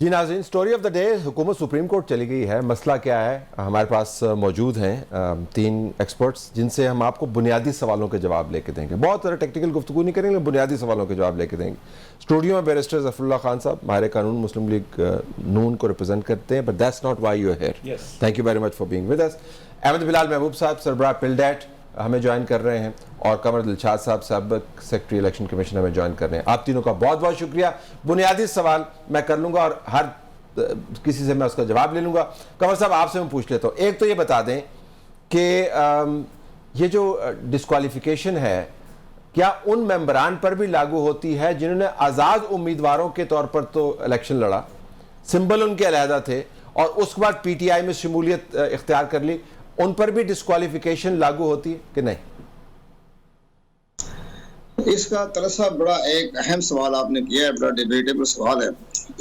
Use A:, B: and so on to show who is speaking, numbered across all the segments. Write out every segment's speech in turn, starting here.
A: جی ناظرین، story of the day, حکومت supreme court چلی گئی ہے. مسئلہ کیا ہے؟ ہمارے پاس موجود ہیں 3 ایکسپرٹس جن سے ہم آپ کو بنیادی سوالوں کے جواب لے کے دیں گے. بہت سارے ٹیکنیکل گفتگو نہیں کریں گے، بنیادی سوالوں کے جواب لے کے دیں گے. اسٹوڈیو میں بیرسٹر ظفر اللہ خان صاحب ماہر قانون مسلم لیگ نون کو ریپرزینٹ کرتے ہیں، but that's not why you are here. Thank you very much for being with us. Ahmed Bilal Mehboob Sahab سربراہ پلڈیٹ ہمیں جوائن کر رہے ہیں، اور قمر دلشاد صاحب سابق سیکرٹری الیکشن کمیشن ہمیں جوائن کر رہے ہیں. آپ تینوں کا بہت بہت شکریہ. بنیادی سوال میں کر لوں گا اور ہر کسی سے میں اس کا جواب لے لوں گا. قمر صاحب آپ سے میں پوچھ لیتا ہوں، ایک تو یہ بتا دیں کہ یہ جو ڈسکوالیفیکیشن ہے کیا ان ممبران پر بھی لاگو ہوتی ہے جنہوں نے آزاد امیدواروں کے طور پر تو الیکشن لڑا، سمبل ان کے علیحدہ تھے، اور اس کے بعد پی ٹی آئی میں شمولیت اختیار کر لی، ان پر بھی ڈسکوالیفیکیشن لاگو ہوتی ہے کہ نہیں؟
B: اس کا تلسہ بڑا ایک اہم سوال آپ نے کیا ہے، بڑا ڈیبیٹیبل سوال ہے.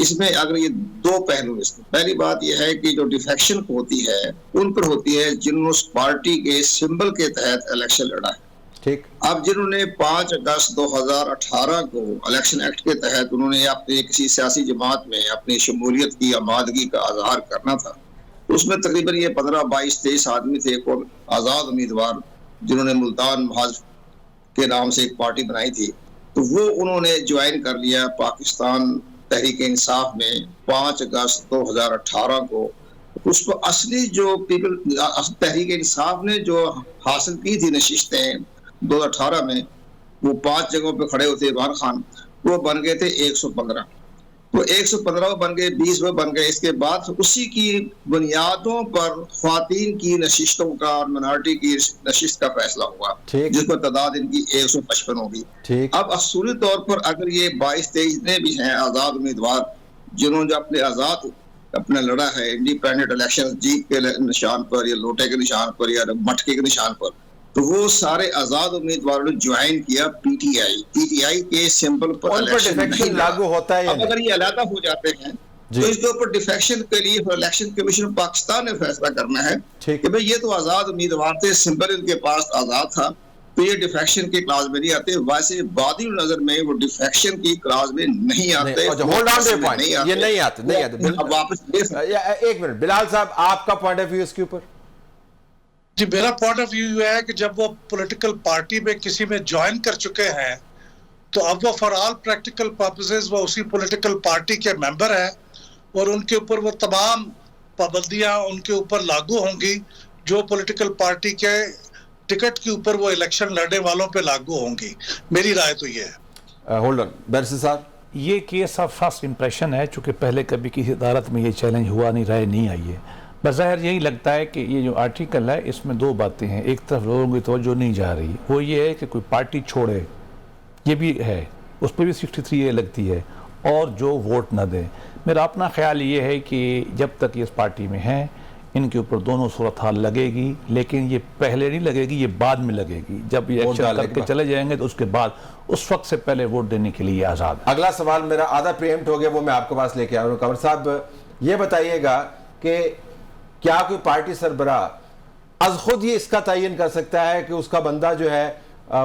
B: اس میں اگر یہ 2 پہلو، اس میں پہلی بات یہ ہے کہ جو ڈیفیکشن ہوتی ہے ان پر ہوتی ہے جنہوں نے اس پارٹی کے سمبل کے تحت الیکشن لڑا ہے.
A: ٹھیک.
B: اب جنہوں نے 5 اگست 2018 کو الیکشن ایکٹ کے تحت انہوں نے اپنے کسی سیاسی جماعت میں اپنی شمولیت کی آمادگی کا اظہار کرنا تھا، اس میں تقریباً یہ 15 22 23 آدمی تھے آزاد امیدوار جنہوں نے ملتان محاذ کے نام سے ایک پارٹی بنائی تھی. تو وہ انہوں نے جوائن کر لیا پاکستان تحریک انصاف میں 5 اگست 2018 کو. اس کو اصلی جو تحریک انصاف نے جو حاصل کی تھی نشستیں 2018 میں، وہ 5 جگہوں پہ کھڑے ہوتے عمران خان، وہ بن گئے تھے 115. وہ 115 وہ بن گئے، 20 وہ بن گئے. اس کے بعد اسی کی بنیادوں پر خواتین کی نشستوں کا اور منارٹی کی نشست کا فیصلہ ہوا، جس پر تعداد ان کی 155 ہوگی. اب اصولی طور پر اگر یہ 22 23 جتنے بھی ہیں آزاد امیدوار جنہوں نے اپنے آزاد اپنا لڑا ہے انڈیپینڈنٹ الیکشن جیت کے نشان پر یا لوٹے کے نشان پر یا مٹکے کے نشان پر، تو وہ سارے آزاد امیدواروں نے جوائن کیا پی ٹی آئی کے سمبل پر
A: الیکشن لاگو ہوتا ہے.
B: اب اگر یہ علیحدہ ہو جاتے ہیں تو اس کے اوپر ڈیفیکشن کے لیے الیکشن کمیشن پاکستان نے فیصلہ کرنا ہے کہ بھئی یہ تو آزاد امیدوار تھے، سمبل ان کے پاس آزاد تھا، تو یہ ڈیفیکشن کی کلاس میں نہیں آتے. ویسے بادی نظر میں وہ ڈیفیکشن کی کلاس میں نہیں آتے.
A: یہ نہیں آتے. ایک منٹ بلال صاحب، آپ کا پوائنٹ آف ویو اس کے اوپر؟
C: جی، میرا پوائنٹ آف ویو یہ ہے کہ جب وہ پولیٹیکل پارٹی میں کسی میں جوائن کر چکے ہیں تو اب وہ فار آل پریکٹیکل پرپسز وہ اسی پولیٹیکل پارٹی کے ممبر ہیں، اور ان کے اوپر وہ تمام پابندیاں ان کے اوپر لاگو ہوں گی جو پولیٹیکل پارٹی کے ٹکٹ کے اوپر وہ الیکشن لڑنے والوں پہ لاگو ہوں گی. میری رائے تو یہ ہے.
A: ہولڈ آن بیرسٹر صاحب.
D: یہ کیس آف فرسٹ امپریشن ہے، چونکہ پہلے کبھی کسی عدالت میں یہ چیلنج ہوا نہیں، رائے نہیں آئی ہے. بظاہر یہی لگتا ہے کہ یہ جو آرٹیکل ہے اس میں 2 باتیں ہیں. ایک طرف لوگوں کی توجہ نہیں جا رہی، وہ یہ ہے کہ کوئی پارٹی چھوڑے، یہ بھی ہے، اس پہ بھی 63A لگتی ہے، اور جو ووٹ نہ دیں. میرا اپنا خیال یہ ہے کہ جب تک یہ اس پارٹی میں ہیں ان کے اوپر دونوں صورتحال لگے گی، لیکن یہ پہلے نہیں لگے گی، یہ بعد میں لگے گی. جب یہ ایکشن کر کے چلے جائیں گے تو اس کے بعد اس وقت سے پہلے ووٹ دینے کے لیے آزاد.
A: اگلا سوال میرا آدھا پریمپٹ ہو گیا، وہ میں آپ کے پاس لے کے آیا ہوں. قمر صاحب یہ بتائیے گا کہ کیا کوئی پارٹی سربراہ از خود یہ اس کا تعین کر سکتا ہے کہ اس کا بندہ جو ہے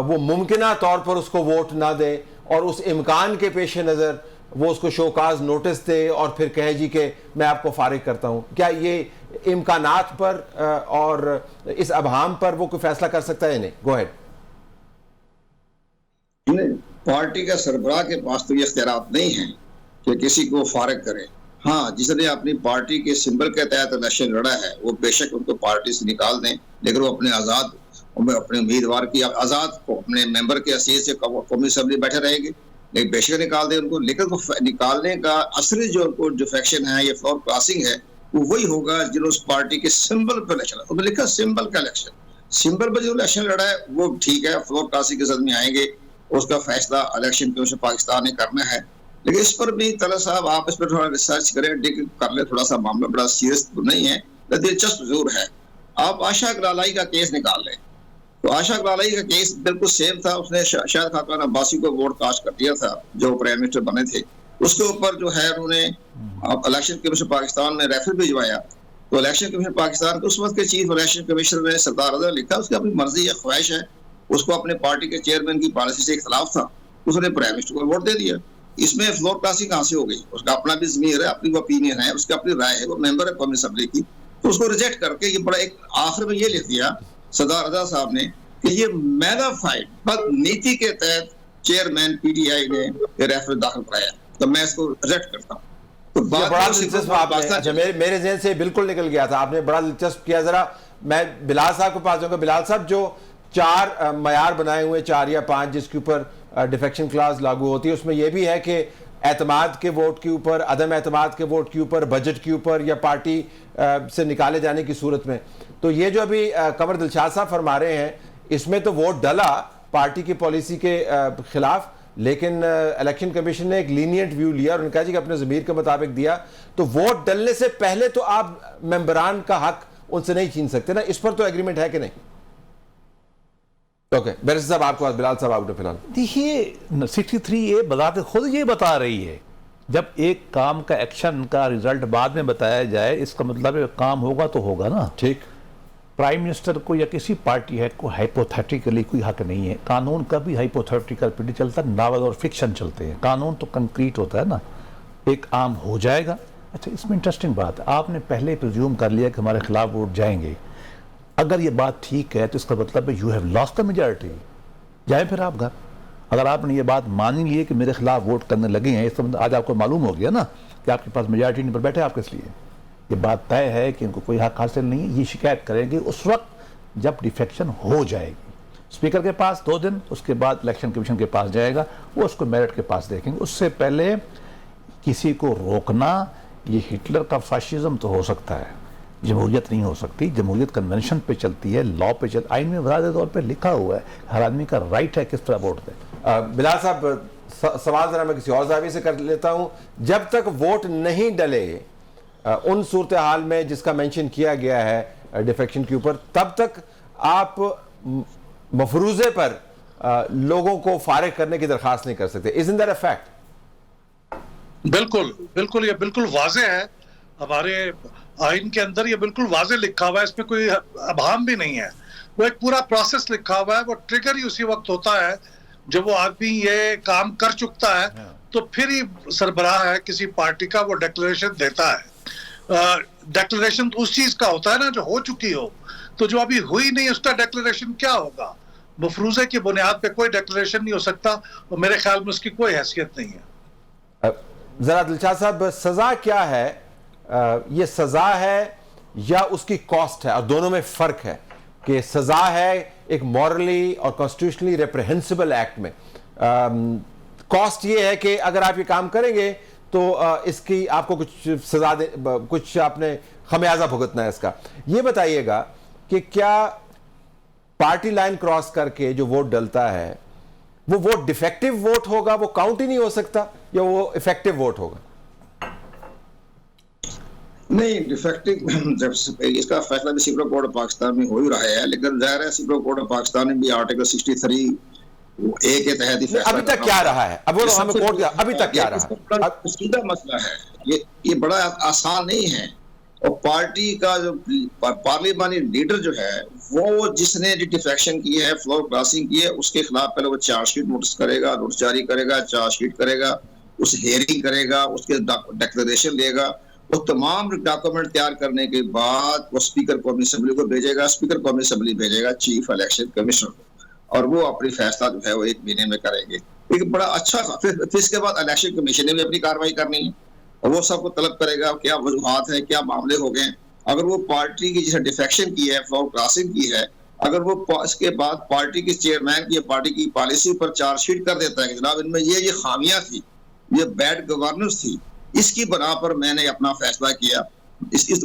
A: وہ ممکنہ طور پر اس کو ووٹ نہ دے، اور اس امکان کے پیش نظر وہ اس کو شوکاز نوٹس دے اور پھر کہے جی کہ میں آپ کو فارغ کرتا ہوں؟ کیا یہ امکانات پر اور اس ابہام پر وہ کوئی فیصلہ کر سکتا ہے؟ نہیں، گو ہیڈ.
B: پارٹی کا سربراہ کے پاس تو یہ اختیارات نہیں ہیں کہ کسی کو فارغ کرے. ہاں، جس نے اپنی پارٹی کے سمبل کے تحت الیکشن لڑا ہے وہ بے شک ان کو پارٹی سے نکال دیں، لیکن وہ اپنے اپنے امیدوار کی آزاد کو اپنے ممبر کے حیثیت سے قومی اسمبلی بیٹھے رہیں گے، لیکن بے شک نکال دیں ان کو. لیکن نکالنے کا اصلی جو ڈیفیکشن ہے یا فلور کراسنگ ہے وہ وہی ہوگا جنہوں اس پارٹی کے سمبل پہ الیکشن لڑا. لکھا سمبل کا الیکشن، سمبل پہ جو الیکشن لڑا ہے وہ ٹھیک ہے، فلور کراسنگ کے زد میں آئیں گے، اس کا فیصلہ الیکشن کمیشن پاکستان نے کرنا ہے. لیکن اس پر بھی طلعت صاحب آپ اس پر تھوڑا ریسرچ کریں، کر لیں. تھوڑا سا معاملہ بڑا سیریس تو نہیں ہے، دلچسپ ضرور ہے. آپ آشا اقلالائی کا کیس نکال لیں تو آشا اقلالائی کا کیس بالکل سیم تھا. اس نے شاہد خاقان عباسی کو ووٹ کاسٹ کر دیا تھا جو پرائم منسٹر بنے تھے. اس کے اوپر جو ہے انہوں نے الیکشن کمیشن پاکستان میں ریفر بھجوایا. تو الیکشن کمیشن پاکستان کے اس وقت کے چیف الیکشن کمیشنر نے سردار رضا لکھا اس کی اپنی مرضی یا خواہش ہے، اس کو اپنے پارٹی کے چیئرمین کی پالیسی سے اختلاف تھا، اس نے پرائم منسٹر کو ووٹ دے دیا. اس میں فلور کراسنگ کہاں سے ہو گئی؟ اس کا اپنا بھی ضمیر ہے، اپنی اوپینین ہے، اس کی اپنی رائے ہے، وہ ممبر ہے قومی اسمبلی کی، تو اس کو ریجیکٹ کر کے یہ بڑا ایک آخر میں یہ لکھ دیا صدر رضا صاحب نے کہ یہ میگافائڈ بدنیتی کے تحت چیئرمین پی ٹی آئی نے ریفر داخل کرایا، تو میں اس کو ریجیکٹ کرتا ہوں۔ تو
A: بڑا دلچسپ آپ نے، اچھا میرے ذہن سے بالکل نکل گیا تھا، آپ نے بڑا دلچسپ کیا۔ ذرا میں بلال صاحب کو پاس جاؤں گا۔ بلال صاحب، جو 4 معیار بنائے ہوئے 4 یا 5 جس کے اوپر ڈیفیکشن کلاس لاگو ہوتی ہے، اس میں یہ بھی ہے کہ اعتماد کے ووٹ کے اوپر، عدم اعتماد کے ووٹ کے اوپر، بجٹ کے اوپر یا پارٹی سے نکالے جانے کی صورت میں، تو یہ جو ابھی قمر دلشاد صاحب فرما رہے ہیں، اس میں تو ووٹ ڈلا پارٹی کی پالیسی کے خلاف، لیکن الیکشن کمیشن نے ایک لینینٹ ویو لیا اور ان کا جی کہ اپنے ضمیر کے مطابق دیا، تو ووٹ ڈلنے سے پہلے تو آپ ممبران کا حق ان سے نہیں چھین سکتے نا، اس پر تو ایگریمنٹ ہے کہ نہیں؟ اوکے، بیرسٹر صاحب آپ کو بات، بلال صاحب آپ کو فی الحال
D: دیکھیے 63A بذات خود یہ بتا رہی ہے، جب ایک کام کا ایکشن کا ریزلٹ بعد میں بتایا جائے، اس کا مطلب ہے کام ہوگا تو ہوگا نا۔
A: ٹھیک،
D: پرائم منسٹر کو یا کسی پارٹی ہے کو ہائپوتھیٹیکلی کوئی حق نہیں ہے، قانون کا بھی ہائپوتھیٹیکل پہ نہیں چلتا، ناول اور فکشن چلتے ہیں، قانون تو کنکریٹ ہوتا ہے نا، ایک عام ہو جائے گا۔ اچھا، اس میں انٹرسٹنگ بات ہے، آپ نے پہلے پریزیوم کر لیا کہ ہمارے خلاف ووٹ جائیں گے، اگر یہ بات ٹھیک ہے تو اس کا مطلب ہے you have lost the majority, جائیں پھر آپ گھر۔ اگر آپ نے یہ بات مانی لیے کہ میرے خلاف ووٹ کرنے لگے ہیں، اس کا مطلب آج آپ کو معلوم ہو گیا نا کہ آپ کے پاس میجارٹی نہیں، پر بیٹھے آپ کس لیے؟ یہ بات طے ہے کہ ان کو کوئی حق حاصل نہیں ہے، یہ شکایت کریں گے اس وقت جب ڈیفیکشن ہو جائے گی، اسپیکر کے پاس 2 دن، اس کے بعد الیکشن کمیشن کے پاس جائے گا، وہ اس کو میرٹ کے پاس دیکھیں گے۔ اس سے پہلے کسی کو روکنا، یہ ہٹلر کا فاشزم تو ہو سکتا ہے، جمہوریت نہیں ہو سکتی۔ جمہوریت کنونشن پہ چلتی ہے، لا پہ چلتی، آئین میں واضح طور پہ لکھا ہوا ہے ہر آدمی کا رائٹ ہے کس طرح ووٹ دے۔
A: بلال صاحب، سوال ذرا میں کسی اور زاویے سے کر لیتا ہوں، جب تک ووٹ نہیں ڈلے ان صورتحال میں جس کا مینشن کیا گیا ہے ڈیفیکشن کے اوپر، تب تک آپ مفروضے پر لوگوں کو فارغ کرنے کی درخواست نہیں کر سکتے۔ Isn't that a fact؟
C: بالکل بالکل، یہ بالکل واضح ہے، ہمارے آئین کے اندر یہ بالکل واضح لکھا ہوا ہے، اس میں کوئی ابہام بھی نہیں ہے، وہ ایک پورا پروسیس لکھا ہوا ہے، وہ ٹریگر ہی اسی وقت ہوتا ہے جب وہ آدمی یہ کام کر چکتا ہے، تو پھر ہی سربراہ ہے کسی پارٹی کا وہ ڈیکلریشن دیتا ہے۔ ڈیکلریشن تو اس چیز کا ہوتا ہے نا جو ہو چکی ہو، تو جو ابھی ہوئی نہیں اس کا ڈیکلریشن کیا ہوگا؟ مفروضے کی بنیاد پہ کوئی ڈیکلریشن نہیں ہو سکتا، اور میرے خیال میں اس کی کوئی حیثیت نہیں ہے۔
A: ذرا دلشاد صاحب، سزا کیا ہے؟ یہ سزا ہے یا اس کی کاسٹ ہے؟ اور دونوں میں فرق ہے کہ سزا ہے ایک مورلی اور کانسٹیٹیوشنلی ریپریہنسبل ایکٹ میں، کاسٹ یہ ہے کہ اگر آپ یہ کام کریں گے تو اس کی آپ کو کچھ سزا کچھ آپ نے خمیازہ بھگتنا ہے اس کا۔ یہ بتائیے گا کہ کیا پارٹی لائن کراس کر کے جو ووٹ ڈلتا ہے وہ ووٹ ڈیفیکٹیو ووٹ ہوگا، وہ کاؤنٹ ہی نہیں ہو سکتا، یا وہ افیکٹیو ووٹ ہوگا؟
B: نہیں، ڈیفیکٹیو جب اس کا فیصلہ بھی سپریم کورٹ آف پاکستان میں ہو ہی رہا ہے، لیکن ظاہر ہے سپریم کورٹ آف پاکستان نے بھی آرٹیکل 63A کے تحت ہی فیصلہ
A: ابھی تک کیا رہا ہے؟ اب وہ ہمیں کورٹ کیا ابھی تک کیا رہا ہے؟
B: سیدھا مسئلہ ہے، یہ بڑا آسان نہیں ہے، اور پارٹی کا جو پارلیمانی لیڈر جو ہے وہ جس نے ڈیفیکشن کی ہے، فلور کراسنگ کی ہے، اس کے خلاف پہلے وہ چارج شیٹ نوٹس کرے گا، نوٹس جاری کرے گا، چارج شیٹ کرے گا، اس ہیئرنگ کرے گا، اس کے ڈیکلریشن لے گا، وہ تمام ڈاکومنٹ تیار کرنے کے بعد وہ اسپیکر قومی اسمبلی کو بھیجے گا، اسپیکر قومی اسمبلی بھیجے گا چیف الیکشن کمیشنر کو، اور وہ اپنی فیصلہ جو ہے وہ 1 مہینے میں کریں گے۔ ایک بڑا اچھا، پھر اس کے بعد الیکشن کمیشن نے بھی اپنی کارروائی کرنی ہے، اور وہ سب کو طلب کرے گا کیا وجوہات ہیں، کیا معاملے ہو گئے۔ اگر وہ پارٹی کی جیسے ڈیفیکشن کی ہے، فلور کراسنگ کی ہے، اگر وہ اس کے بعد پارٹی کے چیئرمین کی پارٹی کی پالیسی پر چارج شیٹ کر دیتا ہے کہ جناب ان میں یہ خامیاں تھی، یہ بیڈ گورننس تھی، اس کی بنا پر میں نے اپنا فیصلہ کیا،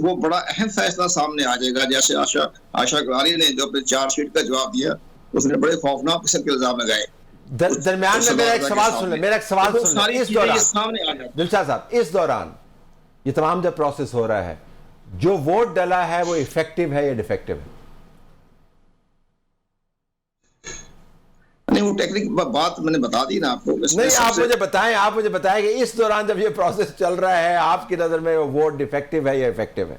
B: وہ بڑا اہم فیصلہ سامنے آ جائے گا۔ جیسے آشا گلانی نے جو اپنے چارج شیٹ کا جواب دیا، اس نے بڑے خوفناک قسم کے الزام لگائے۔
A: درمیان میں میرا ایک سوال سن لیں، اس دوران دلشاد صاحب، اس دوران یہ تمام جب پروسیس ہو رہا ہے، جو ووٹ ڈلا ہے وہ افیکٹو ہے یا ڈیفیکٹو ہے؟
B: نہیں، وہ ٹیکنیک بات میں نے بتا دی نا آپ کو۔
A: نہیں، آپ مجھے بتائیں کہ اس دوران جب یہ پروسیس چل رہا ہے آپ کی نظر میں وہ ووٹ ڈیفیکٹو ہے یا افیکٹو ہے؟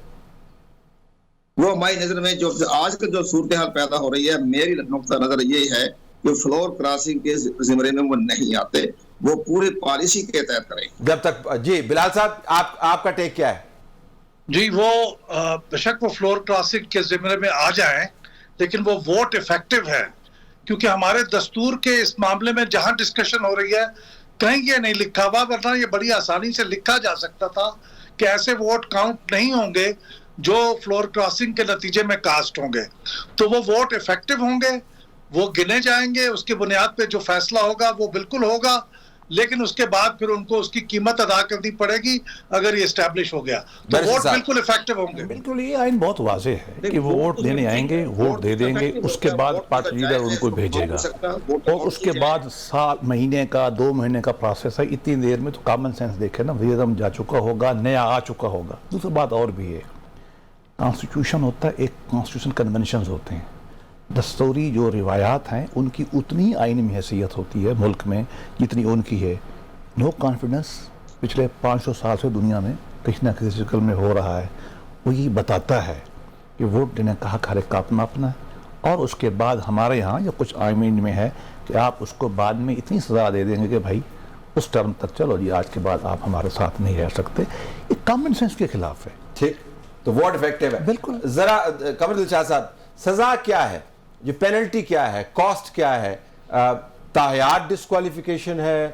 B: وہ ہماری نظر میں جو آج کا جو صورتحال پیدا ہو رہی ہے، میری نقطہ نظر یہ ہے کہ فلور کراسنگ کے زمرے میں وہ نہیں آتے، وہ پورے پالیسی کے تحت کریں.
A: جب تک جی بلال صاحب آپ کا ٹیک کیا ہے؟
C: جی وہ بے شک وہ فلور کلاسنگ کے زمرے میں آ جائیں، لیکن وہ ووٹ افیکٹو ہے، کیونکہ ہمارے دستور کے اس معاملے میں جہاں ڈسکشن ہو رہی ہے کہیں یہ نہیں لکھا ہوا، ورنہ یہ بڑی آسانی سے لکھا جا سکتا تھا کہ ایسے ووٹ کاؤنٹ نہیں ہوں گے جو فلور کراسنگ کے نتیجے میں کاسٹ ہوں گے. تو وہ ووٹ افیکٹو ہوں گے، وہ گنے جائیں گے، اس کی بنیاد پہ جو فیصلہ ہوگا وہ بالکل ہوگا، لیکن اس کے بعد پھر ان کو اس کی قیمت ادا کرنی پڑے گی اگر یہ اسٹیبلش ہو گیا تو ووٹ بالکل افیکٹو ہوں گے.
D: بالکل یہ آئین بہت واضح ہے کہ وہ ووٹ دینے آئیں گے، ووٹ دے دیں گے، اس کے بعد پارٹی لیڈر ان کو بھیجے گا، اور اس کے بعد سال مہینے کا 2 مہینے کا پروسیس ہے. اتنی دیر میں تو کامن سینس دیکھے نا، وزیرم جا چکا ہوگا، نیا آ چکا ہوگا. دوسری بات اور بھی ہے، کانسٹیٹیوشن ہوتا ہے، ایک کانسٹیٹیوشن کنونشنز ہوتے ہیں، دستوری جو روایات ہیں ان کی اتنی آئینی حیثیت ہوتی ہے ملک میں جتنی ان کی ہے. نو کانفیڈنس پچھلے 500 سال سے دنیا میں کسی نہ کسی شکل میں ہو رہا ہے. وہ یہ بتاتا ہے کہ ووٹ دینے کا حق ہر ایک کا اپنا اپنا ہے، اور اس کے بعد ہمارے ہاں یا کچھ آئین میں ہے کہ آپ اس کو بعد میں اتنی سزا دے دیں گے کہ بھائی اس ٹرم تک چلو جی، آج کے بعد آپ ہمارے ساتھ نہیں رہ سکتے. یہ کامن سینس کے خلاف ہے.
A: ٹھیک، تو ووٹ افیکٹو ہے.
D: بالکل.
A: ذرا قمر دل شاہ صاحب، سزا کیا ہے؟ جو پینلٹی کیا ہے؟ کاسٹ کیا ہے؟ تاحیات ڈسکوالیفیکیشن ہے؟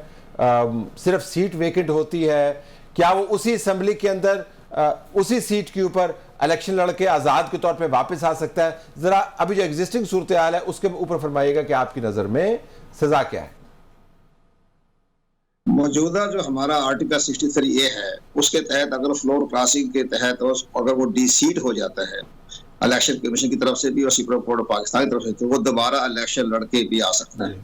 A: صرف سیٹ ویکنٹ ہوتی ہے؟ کیا وہ اسی اسمبلی کے اندر اسی سیٹ کے اوپر الیکشن لڑ کے آزاد کے طور پہ واپس آ سکتا ہے؟ ذرا ابھی جو ایگزسٹنگ صورتحال ہے اس کے اوپر فرمائیے گا کہ آپ کی نظر میں سزا کیا ہے؟
B: موجودہ جو ہمارا آرٹیکل 63A ہے اس کے تحت اگر فلور کراسنگ کے تحت اگر وہ ڈی سیٹ ہو جاتا ہے الیکشن کمیشن کی طرف سے بھی اور سپریم کورٹ آف پاکستان کی طرف سے، تو وہ دوبارہ الیکشن لڑ کے بھی آ سکتا ہے.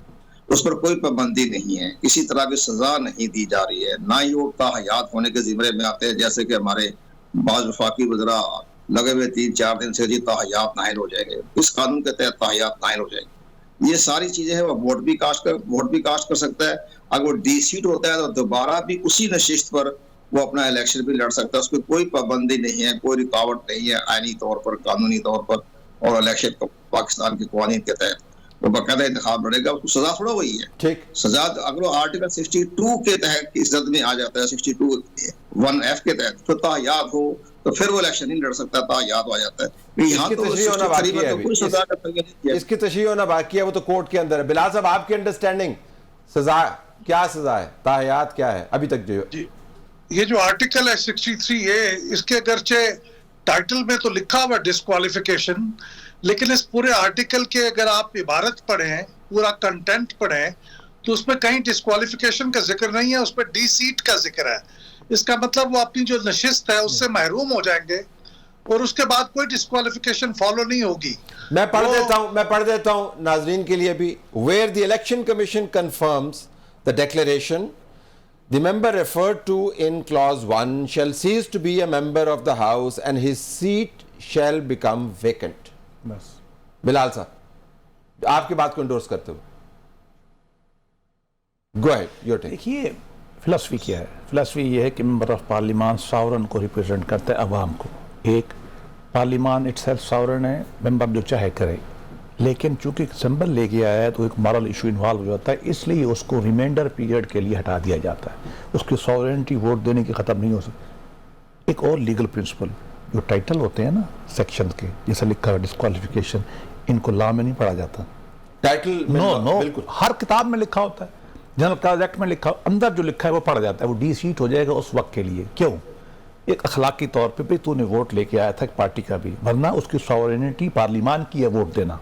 B: اس پر کوئی پابندی نہیں ہے، کسی طرح کی سزا نہیں دی جا رہی ہے، نہ ہی وہ تاحیات ہونے کے زمرے میں آتے ہیں جیسے کہ ہمارے بعض وفاقی وزراء لگے ہوئے 3-4 دن سے جی تاحیات نائل ہو جائیں گے. اس قانون کے تحت تاحیات نائل ہو جائیں گے. یہ ساری چیزیں ہیں، وہ ووٹ بھی کاسٹ کر سکتا ہے. اگر وہ ڈی سیٹ ہوتا ہے تو دوبارہ بھی اسی نشست پر وہ اپنا الیکشن بھی لڑ سکتا ہے. اس پہ کوئی پابندی نہیں ہے، کوئی رکاوٹ نہیں ہے آئینی طور پر، قانونی طور پر. اور الیکشن پاکستان کے قوانین کے تحت وہ باقاعدہ انتخاب لڑے گا. اس کو سزا تھوڑا وہی ہے.
A: ٹھیک،
B: سزا اگر وہ آرٹیکل 62 کے تحت کی زد میں آ جاتا ہے، 62(1)(f) کے تحت تو تاحیات ہو تو پھر وہ الیکشن نہیں لڑ سکتا، تاحیات آ جاتا ہے. یہاں تو
A: اس کی تشریح ہونا باقی ہے، وہ تو کورٹ کے اندر ہے. بلال صاحب، آپ کی انڈرسٹینڈنگ سزا کیا سزا ہے، تاحیات کیا ہے ابھی تک؟ جو
C: یہ جو آرٹیکل ہے 63A، اس کے اگرچہ ٹائٹل میں تو لکھا ہوا ڈسکوالیفیکیشن، لیکن اس پورے آرٹیکل کے اگر آپ عبارت پڑھیں، پورا کنٹینٹ پڑھیں، تو اس میں کہیں ڈسکوالیفیکیشن کا ذکر نہیں ہے، اس پہ ڈی سیٹ کا ذکر ہے. اس کا مطلب وہ اپنی جو نشست ہے اس سے محروم ہو جائیں گے اور اس کے بعد کوئی ڈسکوالیفیکیشن فالو نہیں ہوگی.
A: میں پڑھ دیتا ہوں ناظرین کے لیے بھی. Where the election commission confirms the declaration, the member referred to in clause 1 shall cease to be a member of the house and his seat shall become vacant.
D: بس
A: بلال صاحب، آپ کی بات کو انڈورس کرتے ہوئے go ahead, your take.
D: دیکھیے فلسفی کیا ہے. فلسفی یہ ہے کہ ممبر آف پارلیمان ساورن کو ریپریزنٹ کرتا ہے، عوام کو. ایک پارلیمان اٹ سیلف ساورن ہے، ممبر جو چاہے کرے، لیکن چونکہ سمبل لے کے آیا ہے تو ایک مارل ایشو انوالو ہو جاتا ہے، اس لیے اس کو ریمائنڈر پیریڈ کے لیے ہٹا دیا جاتا ہے. اس کی ساورنٹی ووٹ دینے کی ختم نہیں ہو سکتی. ایک اور لیگل پرنسپل، جو ٹائٹل ہوتے ہیں نا سیکشن کے، جیسے لکھا ہے ڈسکوالیفیکیشن، ان کو لا میں نہیں پڑھا جاتا.
A: ٹائٹل
D: نو
A: بالکل
D: ہر کتاب میں لکھا ہوتا ہے، جنرل کاز ایکٹ میں لکھا، اندر جو لکھا ہے وہ پڑھا جاتا ہے. وہ ڈی سیٹ ہو جائے گا اس وقت کے لیے. کیوں؟ ایک اخلاقی طور پہ بھی تو نے ووٹ لے کے آیا تھا ایک پارٹی کا بھی، ورنہ اس کی ساورنٹی پارلیمان کی ہے ووٹ دینا.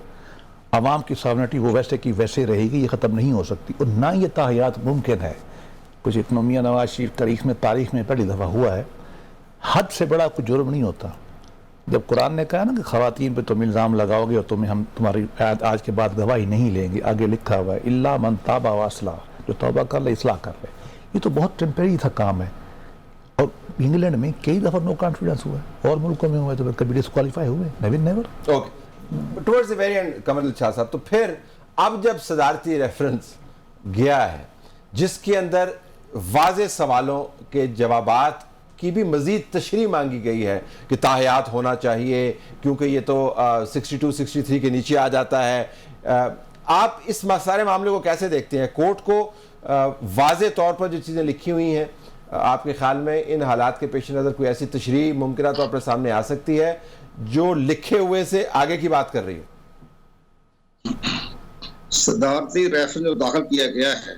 D: عوام کی ساورنٹی وہ ویسے کی ویسے رہے گی، یہ ختم نہیں ہو سکتی. اور نہ یہ تاحیات ممکن ہے. کچھ اتنا میاں نواز شریف تاریخ میں پہلی دفعہ ہوا ہے. حد سے بڑا کوئی جرم نہیں ہوتا. جب قرآن نے کہا نا کہ خواتین پہ تم الزام لگاؤ گے اور ہم تمہاری آج کے بعد گواہی نہیں لیں گے، آگے لکھا ہوا ہے الا من تاب واصلح، جو توبہ کر لے، اصلاح کر لے. یہ تو بہت ٹیمپریری تھا کام ہے. اور انگلینڈ میں کئی دفعہ نو کانفیڈنس ہوا ہے، اور ملکوں میں ہوا ہے تو کبھی ڈسکوالیفائی ہوئے، never.
A: Okay, towards the very and Qamar دل شاہ صاحب، تو پھر اب جب صدارتی ریفرنس گیا ہے جس کے اندر واضح سوالوں کے جوابات کی بھی مزید تشریح مانگی گئی ہے کہ تاحیات ہونا چاہیے کیونکہ یہ تو 62-63 کے نیچے آ جاتا ہے، آپ اس سارے معاملے کو کیسے دیکھتے ہیں؟ کورٹ کو واضح طور پر جو چیزیں لکھی ہوئی ہیں آپ کے خیال میں ان حالات کے پیش نظر کوئی ایسی تشریح ممکنہ طور پر سامنے آ سکتی ہے جو لکھے ہوئے سے آگے کی بات کر رہی ہے؟
B: صدارتی ریفرنس جو داخل کیا گیا ہے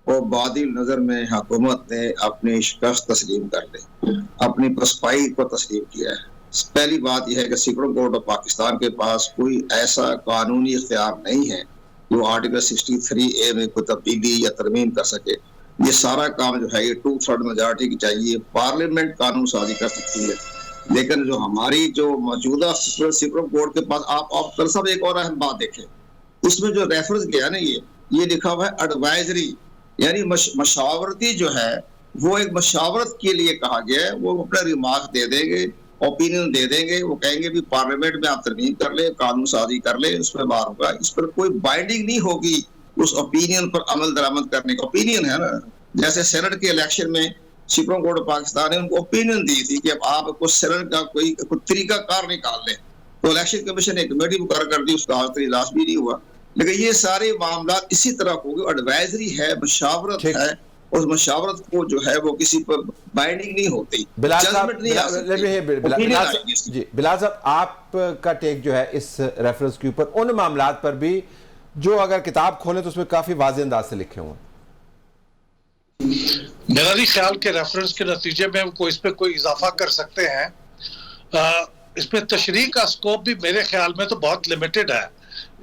B: وہ بعدی نظر میں حکومت نے اپنی شکست تسلیم کر لی، اپنی پسپائی کو تسلیم کیا ہے۔ پہلی بات یہ ہے کہ سپریم کورٹ آف پاکستان کے پاس کوئی ایسا قانونی اختیار نہیں ہے جو آرٹیکل 63A میں کوئی تبدیلی یا ترمیم کر سکے۔ یہ سارا کام جو ہے یہ 2/3 میجارٹی کی چاہیے، پارلیمنٹ قانون سازی کر سکتی ہے، لیکن جو ہماری جو موجودہ سپریم کورٹ کے پاس آپ کل صاحب ایک اور اہم بات دیکھیں، اس میں جو ریفرنس کیا نا یہ لکھا ہوا ہے ایڈوائزری، یعنی مشاورتی جو ہے وہ ایک مشاورت کے لیے کہا گیا ہے، وہ اپنا ریمارک دے دیں گے، اوپینین دے دیں گے، وہ کہیں گے بھی پارلیمنٹ میں آپ ترمیم کر لیں، قانون سازی کر لیں، اس میں بات ہوگا، اس پر کوئی بائنڈنگ نہیں ہوگی اس اوپینین پر عمل درآمد کرنے کا۔ اوپینین ہے نا، جیسے سینٹ کے الیکشن میں سپریم کورٹ آف پاکستان نے ان کو اوپینین دی تھی کہ اب آپ کو سینٹ کا کوئی طریقہ کار نکال لیں، تو الیکشن کمیشن نے کمیٹی مقرر کر دی، اس کا آج تک اجلاس بھی نہیں ہوا۔ لیکن یہ سارے معاملات اسی طرح ہوگی، ایڈوائزری ہے، مشاورت ہے، اس مشاورت کو جو ہے وہ کسی پر بائنڈنگ نہیں ہوتی۔
A: بلال صاحب آپ کا ٹیک جو ہے اس ریفرنس کے اوپر ان معاملات پر بھی جو اگر کتاب کھولیں تو اس میں کافی واضح انداز سے لکھے ہوئے؟
C: میرا نہیں خیال کہ ریفرنس کے نتیجے میں اس پہ کوئی اضافہ کر سکتے ہیں۔ اس میں تشریح کا سکوپ بھی میرے خیال میں تو بہت لیمیٹڈ ہے،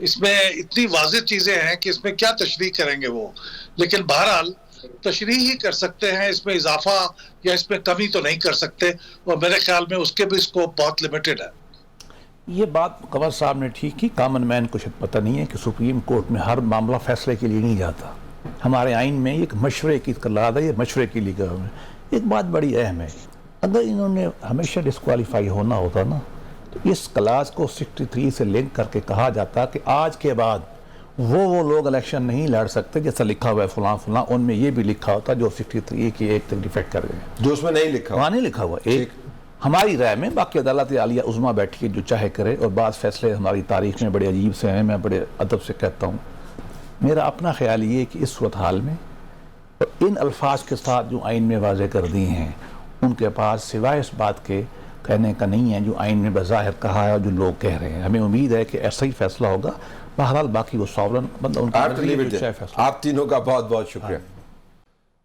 C: اس میں اتنی واضح چیزیں ہیں کہ اس میں کیا تشریح کریں گے وہ، لیکن بہرحال تشریح ہی کر سکتے ہیں، اس میں اضافہ یا اس میں کمی تو نہیں کر سکتے، اور میرے خیال میں اس کے بھی سکوپ بہت لیمیٹڈ ہے۔
D: یہ بات قمر صاحب نے ٹھیک کی، کامن مین کو شاید پتہ نہیں ہے کہ سپریم کورٹ میں ہر معاملہ فیصلے کے لیے نہیں جاتا۔ ہمارے آئین میں ایک مشورے کی کلاد ہے، یہ مشورے کے لیے کہا ہے۔ ایک بات بڑی اہم ہے، اگر انہوں نے ہمیشہ ڈسکوالیفائی ہونا ہوتا نا تو اس کلاس کو 63 سے لنک کر کے کہا جاتا کہ آج کے بعد وہ لوگ الیکشن نہیں لڑ سکتے جیسا لکھا ہوا ہے فلاں فلاں، ان میں یہ بھی لکھا ہوتا جو 63 کی ایک تک ڈیفیکٹ کر گئے،
A: جو اس میں نہیں لکھا
D: وہاں نہیں لکھا ہوا۔ ایک ہماری رائے میں، باقی عدالت عالیہ عظمیٰ بیٹھی ہے جو چاہے کرے، اور بعض فیصلے ہماری تاریخ میں بڑے عجیب سے ہیں، میں بڑے ادب سے کہتا ہوں۔ میرا اپنا خیال یہ ہے کہ اس صورتحال میں ان الفاظ کے ساتھ جو آئین میں واضح کر دی ہیں ان کے پاس سوائے اس بات کے کہنے کا نہیں ہے جو آئین میں بظاہر کہا ہے اور جو لوگ کہہ رہے ہیں۔ ہمیں امید ہے کہ ایسا ہی فیصلہ ہوگا، بہرحال باقی وہ ساورن بندہ ان کا۔
A: آپ تینوں کا بہت بہت شکریہ۔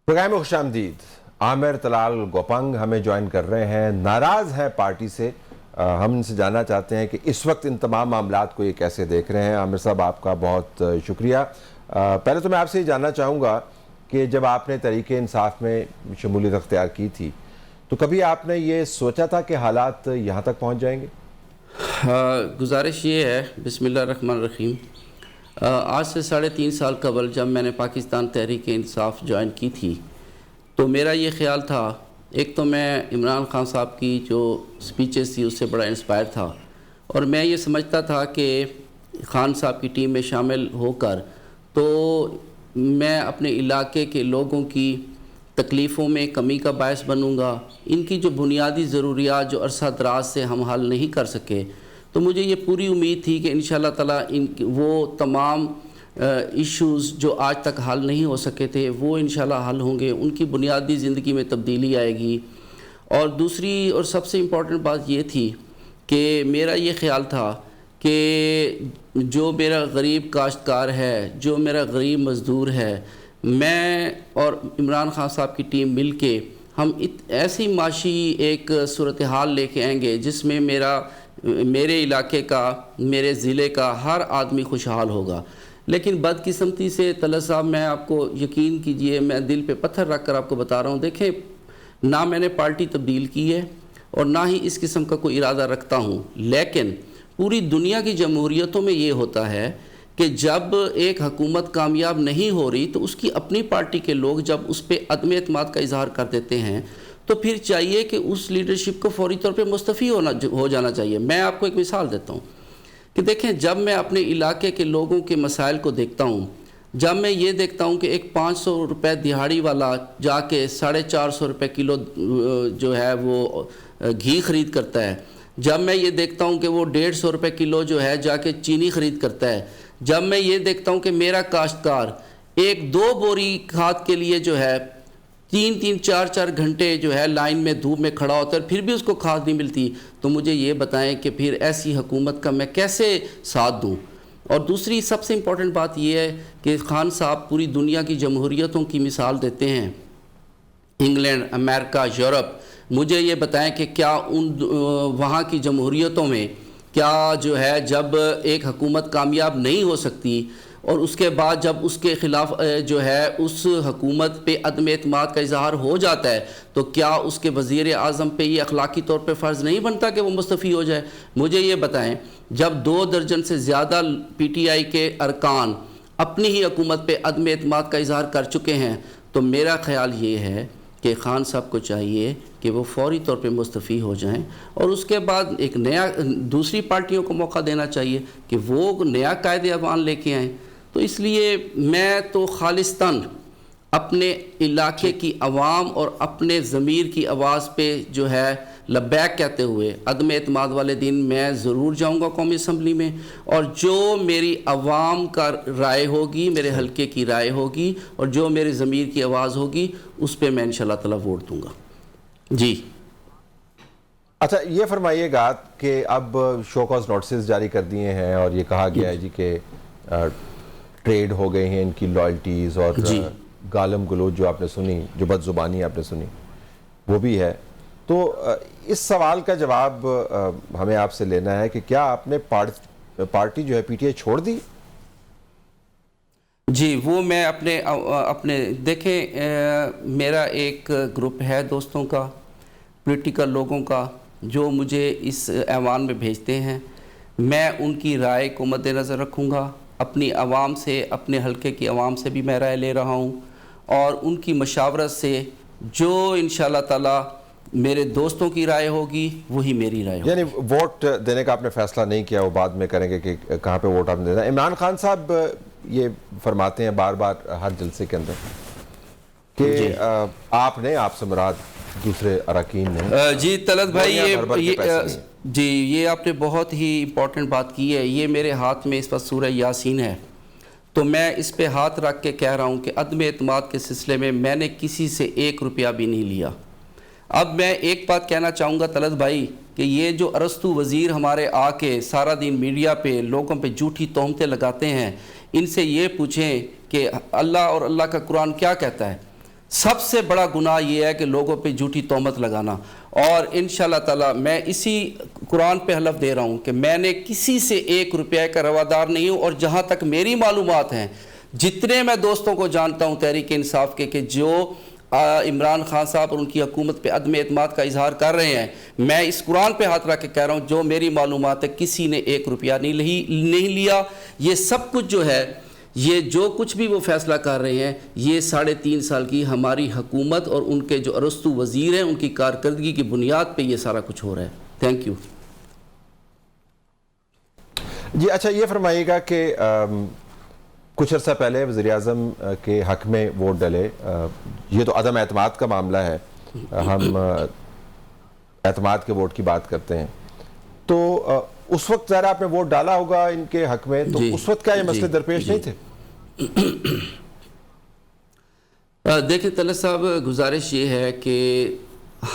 A: پروگرام میں خوش آمدید۔ عامر طلال گوپنگ ہمیں جوائن کر رہے ہیں، ناراض ہیں پارٹی سے۔ ہم ان سے جاننا چاہتے ہیں کہ اس وقت ان تمام معاملات کو یہ کیسے دیکھ رہے ہیں۔ عامر صاحب آپ کا بہت شکریہ۔ پہلے تو میں آپ سے یہ جاننا چاہوں گا کہ جب آپ نے تحریک انصاف میں شمولیت اختیار کی تھی تو کبھی آپ نے یہ سوچا تھا کہ حالات یہاں تک پہنچ جائیں گے؟
E: گزارش یہ ہے، بسم اللہ الرحمن الرحیم، آج سے 3.5 سال قبل جب میں نے پاکستان تحریک انصاف جوائن کی تھی تو میرا یہ خیال تھا، ایک تو میں عمران خان صاحب کی جو سپیچز تھی اس سے بڑا انسپائر تھا، اور میں یہ سمجھتا تھا کہ خان صاحب کی ٹیم میں شامل ہو کر تو میں اپنے علاقے کے لوگوں کی تکلیفوں میں کمی کا باعث بنوں گا، ان کی جو بنیادی ضروریات جو عرصہ دراز سے ہم حل نہیں کر سکے، تو مجھے یہ پوری امید تھی کہ انشاءاللہ تعالی وہ تمام ایشوز جو آج تک حل نہیں ہو سکے تھے وہ انشاءاللہ حل ہوں گے، ان کی بنیادی زندگی میں تبدیلی آئے گی۔ اور دوسری اور سب سے امپورٹنٹ بات یہ تھی کہ میرا یہ خیال تھا کہ جو میرا غریب کاشتکار ہے، جو میرا غریب مزدور ہے، میں اور عمران خان صاحب کی ٹیم مل کے ہم ایسی معاشی ایک صورتحال لے کے آئیں گے جس میں میرے علاقے کا، میرے ضلع کا ہر آدمی خوشحال ہوگا۔ لیکن بدقسمتی سے طلعت صاحب، میں آپ کو یقین کیجئے، میں دل پہ پتھر رکھ کر آپ کو بتا رہا ہوں، دیکھیں نہ میں نے پارٹی تبدیل کی ہے اور نہ ہی اس قسم کا کوئی ارادہ رکھتا ہوں، لیکن پوری دنیا کی جمہوریتوں میں یہ ہوتا ہے کہ جب ایک حکومت کامیاب نہیں ہو رہی تو اس کی اپنی پارٹی کے لوگ جب اس پہ عدم اعتماد کا اظہار کر دیتے ہیں تو پھر چاہیے کہ اس لیڈرشپ کو فوری طور پہ مستعفی ہو جانا چاہیے۔ میں آپ کو ایک مثال دیتا ہوں کہ دیکھیں، جب میں اپنے علاقے کے لوگوں کے مسائل کو دیکھتا ہوں، جب میں یہ دیکھتا ہوں کہ ایک 500 روپے دہاڑی والا جا کے 450 روپے کلو جو ہے وہ گھی خرید کرتا ہے، جب میں یہ دیکھتا ہوں کہ وہ 150 روپے کلو جو ہے جا کے چینی خرید کرتا ہے، جب میں یہ دیکھتا ہوں کہ میرا کاشتکار ایک 2 بوری کھاد کے لیے جو ہے 3-3 4-4 گھنٹے جو ہے لائن میں دھوپ میں کھڑا ہوتا ہے، پھر بھی اس کو کھاد نہیں ملتی، تو مجھے یہ بتائیں کہ پھر ایسی حکومت کا میں کیسے ساتھ دوں؟ اور دوسری سب سے امپورٹنٹ بات یہ ہے کہ خان صاحب پوری دنیا کی جمہوریتوں کی مثال دیتے ہیں، انگلینڈ، امریکہ، یورپ، مجھے یہ بتائیں کہ کیا ان وہاں کی جمہوریتوں میں کیا جو ہے جب ایک حکومت کامیاب نہیں ہو سکتی اور اس کے بعد جب اس کے خلاف جو ہے اس حکومت پہ عدم اعتماد کا اظہار ہو جاتا ہے تو کیا اس کے وزیر اعظم پہ یہ اخلاقی طور پہ فرض نہیں بنتا کہ وہ مستعفی ہو جائے؟ مجھے یہ بتائیں، جب 2 درجن سے زیادہ پی ٹی آئی کے ارکان اپنی ہی حکومت پہ عدم اعتماد کا اظہار کر چکے ہیں، تو میرا خیال یہ ہے کہ خان صاحب کو چاہیے کہ وہ فوری طور پہ مستعفی ہو جائیں اور اس کے بعد ایک نیا دوسری پارٹیوں کو موقع دینا چاہیے کہ وہ نیا قائد اعوان لے کے آئیں۔ تو اس لیے میں تو خالصتاً اپنے علاقے کی عوام اور اپنے ضمیر کی آواز پہ جو ہے لبیک کہتے ہوئے عدم اعتماد والے دن میں ضرور جاؤں گا قومی اسمبلی میں، اور جو میری عوام کا رائے ہوگی، میرے حلقے کی رائے ہوگی اور جو میرے ضمیر کی آواز ہوگی اس پہ میں انشاءاللہ تعالی ووٹ دوں گا۔ جی
A: اچھا یہ فرمائیے گا کہ اب شو کاز نوٹسز جاری کر دیے ہیں اور یہ کہا گیا ہے جی کہ ٹریڈ ہو گئے ہیں ان کی لائلٹیز اور گالم گلوچ جو آپ نے سنی، جو بد زبانی آپ نے سنی وہ بھی ہے، تو اس سوال کا جواب ہمیں آپ سے لینا ہے کہ کیا آپ نے پارٹی جو ہے پی ٹی آئی چھوڑ دی؟
E: جی وہ میں اپنے دیکھیں میرا ایک گروپ ہے دوستوں کا، پولیٹیکل لوگوں کا، جو مجھے اس ایوان میں بھیجتے ہیں، میں ان کی رائے کو مد نظر رکھوں گا، اپنی عوام سے، اپنے حلقے کی عوام سے بھی میں رائے لے رہا ہوں اور ان کی مشاورت سے جو انشاءاللہ تعالی میرے دوستوں کی رائے ہوگی وہی میری رائے ہوگی۔
A: یعنی ووٹ دینے کا آپ نے فیصلہ نہیں کیا، وہ بعد میں کریں گے کہ کہاں پہ ووٹ آپ نے دینا۔ عمران خان صاحب یہ فرماتے ہیں بار بار ہر جلسے کے اندر کہ آپ نے، آپ سے مراد دوسرے اراکین نے،
E: جی طلعت بھائی یہ آپ نے بہت ہی امپورٹنٹ بات کی ہے۔ یہ میرے ہاتھ میں اس وقت سورہ یاسین ہے، تو میں اس پہ ہاتھ رکھ کے کہہ رہا ہوں کہ عدم اعتماد کے سلسلے میں نے کسی سے 1 روپیہ بھی نہیں لیا۔ اب میں ایک بات کہنا چاہوں گا طلعت بھائی کہ یہ جو ارسطو وزیر ہمارے آ کے سارا دن میڈیا پہ لوگوں پہ جھوٹی تہمتیں لگاتے ہیں، ان سے یہ پوچھیں کہ اللہ اور اللہ کا قرآن کیا کہتا ہے۔ سب سے بڑا گناہ یہ ہے کہ لوگوں پہ جھوٹی تہمت لگانا، اور انشاءاللہ تعالی میں اسی قرآن پہ حلف دے رہا ہوں کہ میں نے کسی سے 1 روپیہ کا روادار نہیں ہوں، اور جہاں تک میری معلومات ہیں، جتنے میں دوستوں کو جانتا ہوں تحریک انصاف کے کہ جو عمران خان صاحب اور ان کی حکومت پہ عدم اعتماد کا اظہار کر رہے ہیں، میں اس قرآن پہ ہاتھ رکھ کے کہہ رہا ہوں جو میری معلومات ہے کسی نے 1 روپیہ نہیں لیا۔ یہ سب کچھ جو ہے، یہ جو کچھ بھی وہ فیصلہ کر رہے ہیں، یہ 3.5 سال کی ہماری حکومت اور ان کے جو ارسطو وزیر ہیں ان کی کارکردگی کی بنیاد پہ یہ سارا کچھ ہو رہا ہے۔ Thank you.
A: جی اچھا یہ فرمائیے گا کہ کچھ عرصہ پہلے وزیر اعظم کے حق میں ووٹ ڈلے، یہ تو عدم اعتماد کا معاملہ ہے، ہم اعتماد کے ووٹ کی بات کرتے ہیں، تو اس وقت ظاہر آپ نے ووٹ ڈالا ہوگا ان کے حق میں، تو اس وقت کیا یہ مسئلے درپیش نہیں تھے؟
E: دیکھیں طلعت صاحب، گزارش یہ ہے کہ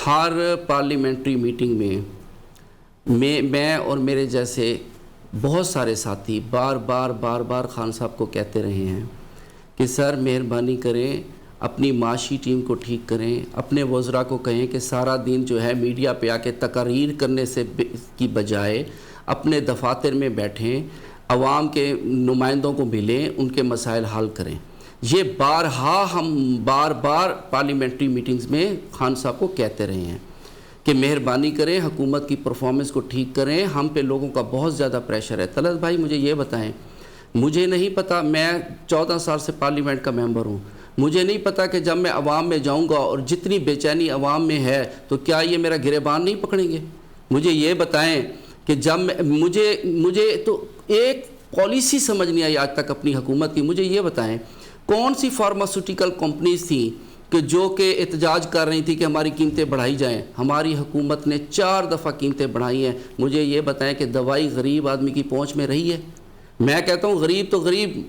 E: ہر پارلیمنٹری میٹنگ میں میں اور میرے جیسے بہت سارے ساتھی بار بار خان صاحب کو کہتے رہے ہیں کہ سر مہربانی کریں، اپنی معاشی ٹیم کو ٹھیک کریں، اپنے وزراء کو کہیں کہ سارا دن جو ہے میڈیا پہ آ کے تقاریر کرنے سے کی بجائے اپنے دفاتر میں بیٹھیں، عوام کے نمائندوں کو ملیں، ان کے مسائل حل کریں۔ یہ ہم بار پارلیمنٹری میٹنگز میں خان صاحب کو کہتے رہے ہیں کہ مہربانی کریں، حکومت کی پرفارمنس کو ٹھیک کریں، ہم پہ لوگوں کا بہت زیادہ پریشر ہے۔ طلعت بھائی مجھے یہ بتائیں، مجھے نہیں پتا، میں 14 سال سے پارلیمنٹ کا ممبر ہوں، مجھے نہیں پتا کہ جب میں عوام میں جاؤں گا اور جتنی بے چینی عوام میں ہے تو کیا یہ میرا گریبان نہیں پکڑیں گے؟ مجھے یہ بتائیں کہ جب مجھے تو ایک پالیسی سمجھ نہیں آئی آج تک اپنی حکومت کی۔ مجھے یہ بتائیں کون سی فارماسیوٹیکل کمپنیز تھیں کہ جو کہ احتجاج کر رہی تھی کہ ہماری قیمتیں بڑھائی جائیں؟ ہماری حکومت نے 4 دفعہ قیمتیں بڑھائی ہیں۔ مجھے یہ بتائیں کہ دوائی غریب آدمی کی پہنچ میں رہی ہے؟ میں کہتا ہوں غریب تو غریب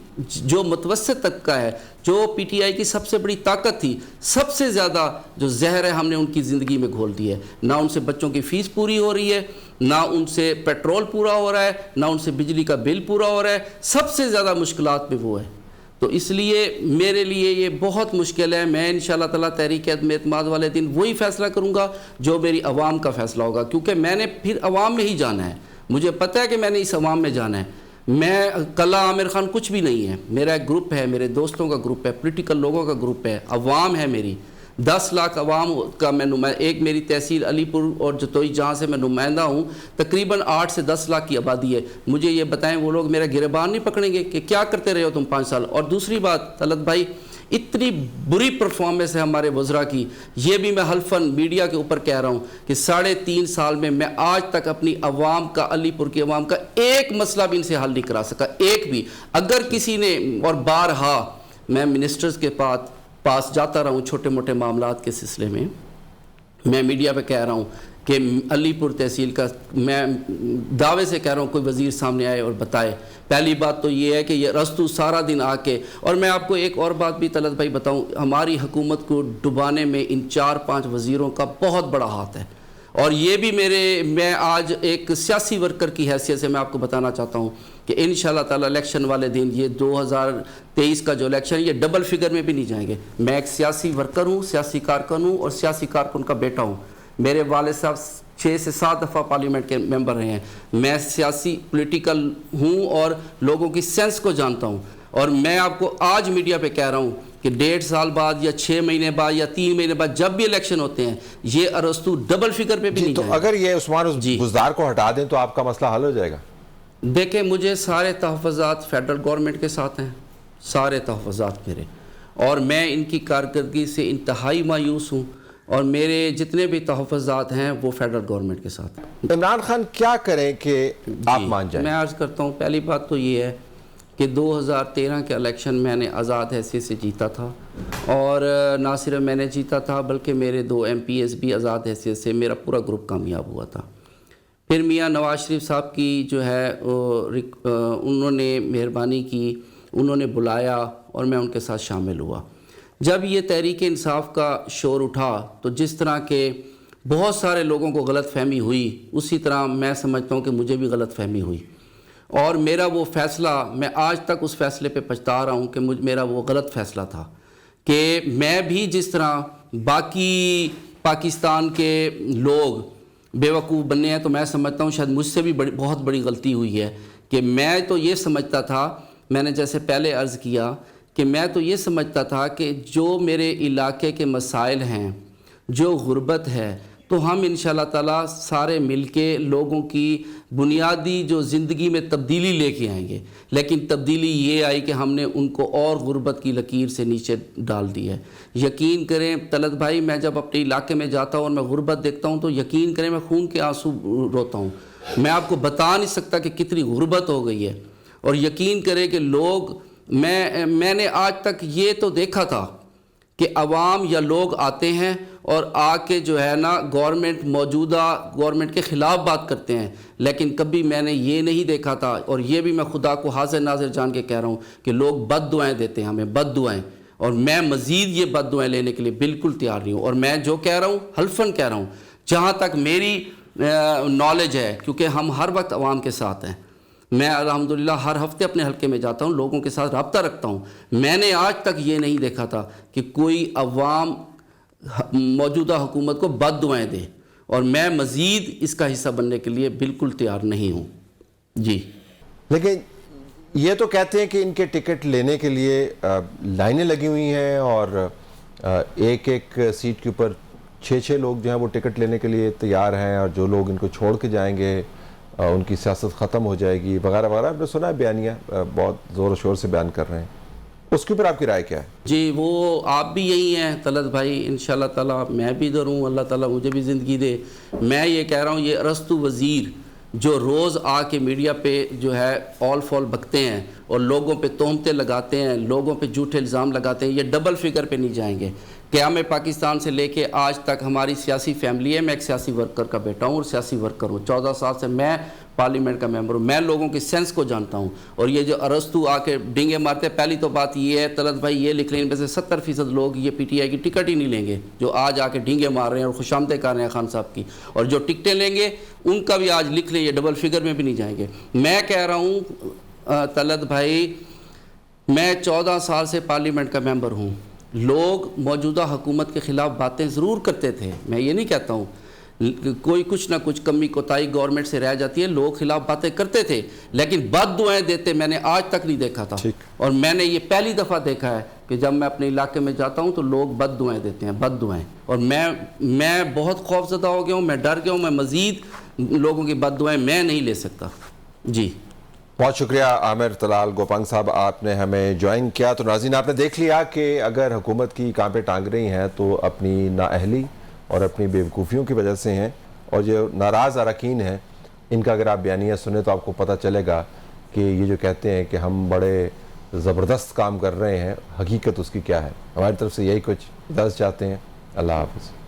E: جو متوسط طبقہ ہے، جو پی ٹی آئی کی سب سے بڑی طاقت تھی، سب سے زیادہ جو زہر ہے ہم نے ان کی زندگی میں گھول دی ہے. نہ ان سے بچوں کی فیس پوری ہو رہی ہے، نہ ان سے پیٹرول پورا ہو رہا ہے، نہ ان سے بجلی کا بل پورا ہو رہا ہے. سب سے زیادہ مشکلات میں وہ ہے. تو اس لیے میرے لیے یہ بہت مشکل ہے. میں انشاءاللہ تعالیٰ تحریک عدم اعتماد والے دن وہی فیصلہ کروں گا جو میری عوام کا فیصلہ ہوگا، کیونکہ میں نے پھر عوام میں ہی جانا ہے. مجھے پتہ ہے کہ میں نے اس عوام میں جانا ہے. میں کلا عامر خان کچھ بھی نہیں ہے. میرا ایک گروپ ہے، میرے دوستوں کا گروپ ہے، پولیٹیکل لوگوں کا گروپ ہے، عوام ہے میری. 10 لاکھ عوام کا میں ایک میری تحصیل علی پور اور جتوئی جہاں سے میں نمائندہ ہوں، تقریباً 8 سے 10 لاکھ کی آبادی ہے. مجھے یہ بتائیں وہ لوگ میرا گریبان نہیں پکڑیں گے کہ کیا کرتے رہے ہو تم 5 سال؟ اور دوسری بات طلعت بھائی، اتنی بری پرفارمنس ہے ہمارے وزراء کی، یہ بھی میں حلفاً میڈیا کے اوپر کہہ رہا ہوں کہ 3.5 سال میں آج تک اپنی عوام کا، علی پور کی عوام کا ایک مسئلہ بھی ان سے حل نہیں کرا سکا، ایک بھی. اگر کسی نے، اور بارہا میں منسٹرز کے پاس جاتا رہا ہوں چھوٹے موٹے معاملات کے سلسلے میں میڈیا پہ کہہ رہا ہوں کہ علی پور تحصیل کا میں دعوے سے کہہ رہا ہوں کوئی وزیر سامنے آئے اور بتائے. پہلی بات تو یہ ہے کہ یہ رستو سارا دن آ کے، اور میں آپ کو ایک اور بات بھی طلعت بھائی بتاؤں، ہماری حکومت کو ڈبانے میں ان 4-5 وزیروں کا بہت بڑا ہاتھ ہے. اور یہ بھی میں آج ایک سیاسی ورکر کی حیثیت سے میں آپ کو بتانا چاہتا ہوں کہ انشاءاللہ تعالی الیکشن والے دن، یہ 2023 کا جو الیکشن، یہ ڈبل فگر میں بھی نہیں جائیں گے. میں ایک سیاسی ورکر ہوں، سیاسی کارکن ہوں، اور سیاسی کارکن کا بیٹا ہوں. میرے والد صاحب 6 سے 7 دفعہ پارلیمنٹ کے ممبر رہے ہیں. میں سیاسی پولیٹیکل ہوں اور لوگوں کی سینس کو جانتا ہوں. اور میں آپ کو آج میڈیا پہ کہہ رہا ہوں کہ 1.5 سال بعد یا 6 مہینے بعد یا 3 مہینے بعد جب بھی الیکشن ہوتے ہیں، یہ ارسطو ڈبل فگر پہ بھی نہیں
A: تو
E: جائیں گے.
A: اگر یہ عثمان بزدار کو ہٹا دیں تو آپ کا مسئلہ حل ہو جائے گا؟
E: دیکھیں، مجھے سارے تحفظات فیڈرل گورنمنٹ کے ساتھ ہیں، سارے تحفظات میرے، اور میں ان کی کارکردگی سے انتہائی مایوس ہوں، اور میرے جتنے بھی تحفظات ہیں وہ فیڈرل گورنمنٹ کے ساتھ ہیں.
A: عمران خان کیا کریں کہ آپ مان جائیں؟
E: میں عرض کرتا ہوں، پہلی بات تو یہ ہے کہ 2013 کے الیکشن میں نے آزاد حیثیت سے جیتا تھا، اور نہ صرف میں نے جیتا تھا بلکہ میرے 2 MPs بھی آزاد حیثیت سے، میرا پورا گروپ کامیاب ہوا تھا. پھر میاں نواز شریف صاحب کی جو ہے انہوں نے مہربانی کی، انہوں نے بلایا اور میں ان کے ساتھ شامل ہوا. جب یہ تحریک انصاف کا شور اٹھا تو جس طرح کے بہت سارے لوگوں کو غلط فہمی ہوئی، اسی طرح میں سمجھتا ہوں کہ مجھے بھی غلط فہمی ہوئی. اور میرا وہ فیصلہ، میں آج تک اس فیصلے پہ پچھتا رہا ہوں کہ میرا وہ غلط فیصلہ تھا کہ میں بھی جس طرح باقی پاکستان کے لوگ بیوقوف بنے ہیں، تو میں سمجھتا ہوں شاید مجھ سے بھی بہت بڑی غلطی ہوئی ہے کہ میں تو یہ سمجھتا تھا، میں نے جیسے پہلے عرض کیا کہ میں تو یہ سمجھتا تھا کہ جو میرے علاقے کے مسائل ہیں، جو غربت ہے، تو ہم انشاءاللہ تعالیٰ سارے مل کے لوگوں کی بنیادی جو زندگی میں تبدیلی لے کے آئیں گے. لیکن تبدیلی یہ آئی کہ ہم نے ان کو اور غربت کی لکیر سے نیچے ڈال دی ہے. یقین کریں طلعت بھائی، میں جب اپنے علاقے میں جاتا ہوں اور میں غربت دیکھتا ہوں تو یقین کریں میں خون کے آنسو روتا ہوں. میں آپ کو بتا نہیں سکتا کہ کتنی غربت ہو گئی ہے. اور یقین کریں کہ لوگ، میں نے آج تک یہ تو دیکھا تھا کہ عوام یا لوگ آتے ہیں اور آ کے جو ہے نا موجودہ گورنمنٹ کے خلاف بات کرتے ہیں، لیکن کبھی میں نے یہ نہیں دیکھا تھا، اور یہ بھی میں خدا کو حاضر ناظر جان کے کہہ رہا ہوں کہ لوگ بد دعائیں دیتے ہیں ہمیں، بد دعائیں، اور میں مزید یہ بد دعائیں لینے کے لیے بالکل تیار نہیں ہوں. اور میں جو کہہ رہا ہوں حلفاً کہہ رہا ہوں، جہاں تک میری نالج ہے، کیونکہ ہم ہر وقت عوام کے ساتھ ہیں، میں الحمدللہ ہر ہفتے اپنے حلقے میں جاتا ہوں، لوگوں کے ساتھ رابطہ رکھتا ہوں. میں نے آج تک یہ نہیں دیکھا تھا کہ کوئی عوام موجودہ حکومت کو بد دعائیں دے، اور میں مزید اس کا حصہ بننے کے لیے بالکل تیار نہیں ہوں. جی،
A: لیکن یہ تو کہتے ہیں کہ ان کے ٹکٹ لینے کے لیے لائنیں لگی ہوئی ہیں، اور ایک سیٹ کے اوپر 6 لوگ جو ہیں وہ ٹکٹ لینے کے لیے تیار ہیں، اور جو لوگ ان کو چھوڑ کے جائیں گے ان کی سیاست ختم ہو جائے گی وغیرہ وغیرہ. آپ نے سنا ہے بیانیہ بہت زور و شور سے بیان کر رہے ہیں، اس کے اوپر آپ کی رائے کیا ہے؟
E: جی، وہ آپ بھی یہی ہیں طلعت بھائی، انشاءاللہ تعالیٰ میں بھی ادھر ہوں، اللہ تعالیٰ مجھے بھی زندگی دے. میں یہ کہہ رہا ہوں، یہ ارسطو وزیر جو روز آ کے میڈیا پہ جو ہے آل فال بکتے ہیں اور لوگوں پہ تہمتیں لگاتے ہیں، لوگوں پہ جھوٹے الزام لگاتے ہیں، یہ ڈبل فگر پہ نہیں جائیں گے. قیام پاکستان سے لے کے آج تک ہماری سیاسی فیملی ہے. میں ایک سیاسی ورکر کا بیٹا ہوں اور سیاسی ورکر ہوں. 14 سال سے میں پارلیمنٹ کا ممبر ہوں, میں لوگوں کے سینس کو جانتا ہوں. اور یہ جو ارسطو آ کے ڈینگے مارتے, پہلی تو بات یہ ہے طلعت بھائی یہ لکھ لیں, ان میں سے 70% لوگ یہ پی ٹی آئی کی ٹکٹ ہی نہیں لیں گے جو آج آ کے ڈینگے مار رہے ہیں اور خوشامدیں کر رہے ہیں خان صاحب کی, اور جو ٹکٹیں لیں گے ان کا بھی آج لکھ لیں, یہ ڈبل فگر میں بھی نہیں جائیں گے. میں کہہ رہا ہوں طلعت بھائی, میں 14 سال سے پارلیمنٹ کا ممبر ہوں. لوگ موجودہ حکومت کے خلاف باتیں ضرور کرتے تھے, میں یہ نہیں کہتا ہوں, کوئی کچھ نہ کچھ کمی کوتاہی گورنمنٹ سے رہ جاتی ہے, لوگ خلاف باتیں کرتے تھے لیکن بد دعائیں دیتے میں نے آج تک نہیں دیکھا تھا. اور میں نے یہ پہلی دفعہ دیکھا ہے کہ جب میں اپنے علاقے میں جاتا ہوں تو لوگ بد دعائیں دیتے ہیں, بد دعائیں. اور میں بہت خوف زدہ ہو گیا ہوں, میں ڈر گیا ہوں, میں مزید لوگوں کی بد دعائیں میں نہیں لے سکتا. جی
A: بہت شکریہ عامر طلال گوپنگ صاحب, آپ نے ہمیں جوائن کیا. تو ناظرین آپ نے دیکھ لیا کہ اگر حکومت کی کانپیں ٹانگ رہی ہیں تو اپنی نااہلی اور اپنی بیوقوفیوں کی وجہ سے ہیں, اور جو ناراض اراکین ہیں ان کا اگر آپ بیانیہ سنیں تو آپ کو پتہ چلے گا کہ یہ جو کہتے ہیں کہ ہم بڑے زبردست کام کر رہے ہیں, حقیقت اس کی کیا ہے. ہماری طرف سے یہی کچھ اجازت چاہتے ہیں. اللہ حافظ.